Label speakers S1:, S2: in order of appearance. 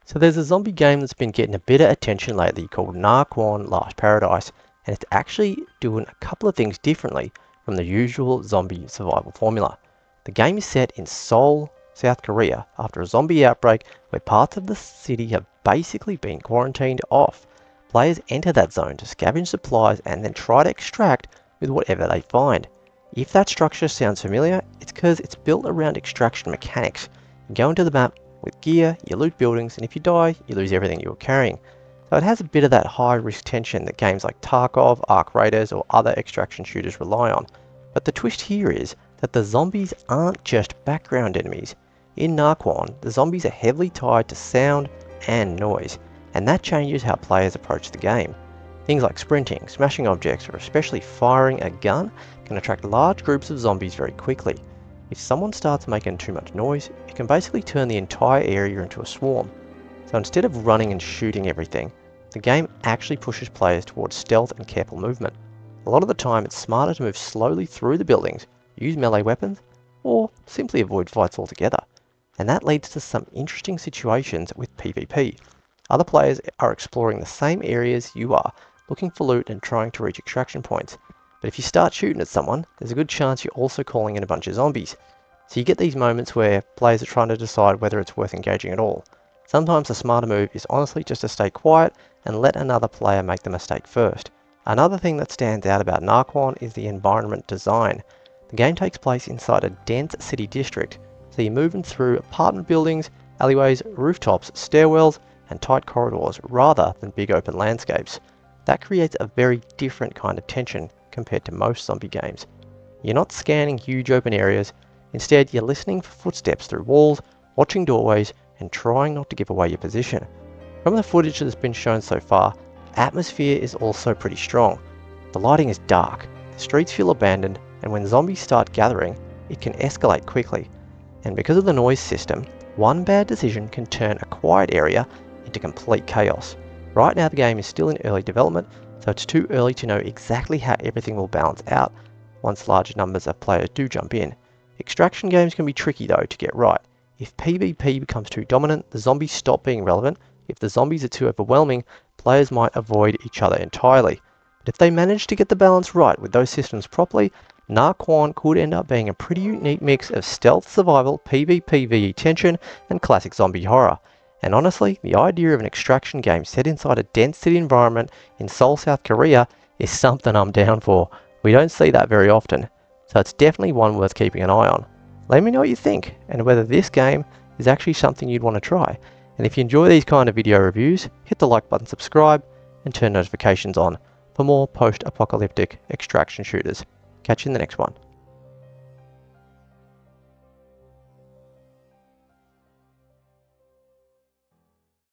S1: So there's a zombie game that's been getting a bit of attention lately called Nakwon Last Paradise, and it's actually doing a couple of things differently from the usual zombie survival formula. The game is set in Seoul, South Korea, after a zombie outbreak where parts of the city have basically been quarantined off. Players enter that zone to scavenge supplies and then try to extract with whatever they find. If that structure sounds familiar, it's because it's built around extraction mechanics. You go into the map with gear, you loot buildings, and if you die, you lose everything you were carrying. So it has a bit of that high risk tension that games like Tarkov, Arc Raiders, or other extraction shooters rely on. But the twist here is that the zombies aren't just background enemies. In Nakwon, the zombies are heavily tied to sound and noise, and that changes how players approach the game. Things like sprinting, smashing objects, or especially firing a gun can attract large groups of zombies very quickly. If someone starts making too much noise, it can basically turn the entire area into a swarm. So instead of running and shooting everything, the game actually pushes players towards stealth and careful movement. A lot of the time it's smarter to move slowly through the buildings, use melee weapons, or simply avoid fights altogether. And that leads to some interesting situations with PvP. Other players are exploring the same areas you are, looking for loot and trying to reach extraction points. But if you start shooting at someone, there's a good chance you're also calling in a bunch of zombies. So you get these moments where players are trying to decide whether it's worth engaging at all. Sometimes the smarter move is honestly just to stay quiet and let another player make the mistake first. Another thing that stands out about Nakwon is the environment design. The game takes place inside a dense city district, so you're moving through apartment buildings, alleyways, rooftops, stairwells, and tight corridors rather than big open landscapes. That creates a very different kind of tension compared to most zombie games. You're not scanning huge open areas, instead you're listening for footsteps through walls, watching doorways, and trying not to give away your position. From the footage that's been shown so far, atmosphere is also pretty strong. The lighting is dark, the streets feel abandoned, and when zombies start gathering, it can escalate quickly. And because of the noise system, one bad decision can turn a quiet area into complete chaos. Right now the game is still in early development, so it's too early to know exactly how everything will balance out once large numbers of players do jump in. Extraction games can be tricky though to get right. If PvP becomes too dominant, the zombies stop being relevant. If the zombies are too overwhelming, players might avoid each other entirely. But if they manage to get the balance right with those systems properly, Nakwon could end up being a pretty unique mix of stealth survival, PvPvE tension, and classic zombie horror. And honestly, the idea of an extraction game set inside a dense city environment in Seoul, South Korea is something I'm down for. We don't see that very often, so it's definitely one worth keeping an eye on. Let me know what you think, and whether this game is actually something you'd want to try. And if you enjoy these kind of video reviews, hit the like button, subscribe, and turn notifications on for more post-apocalyptic extraction shooters. Catch you in the next one.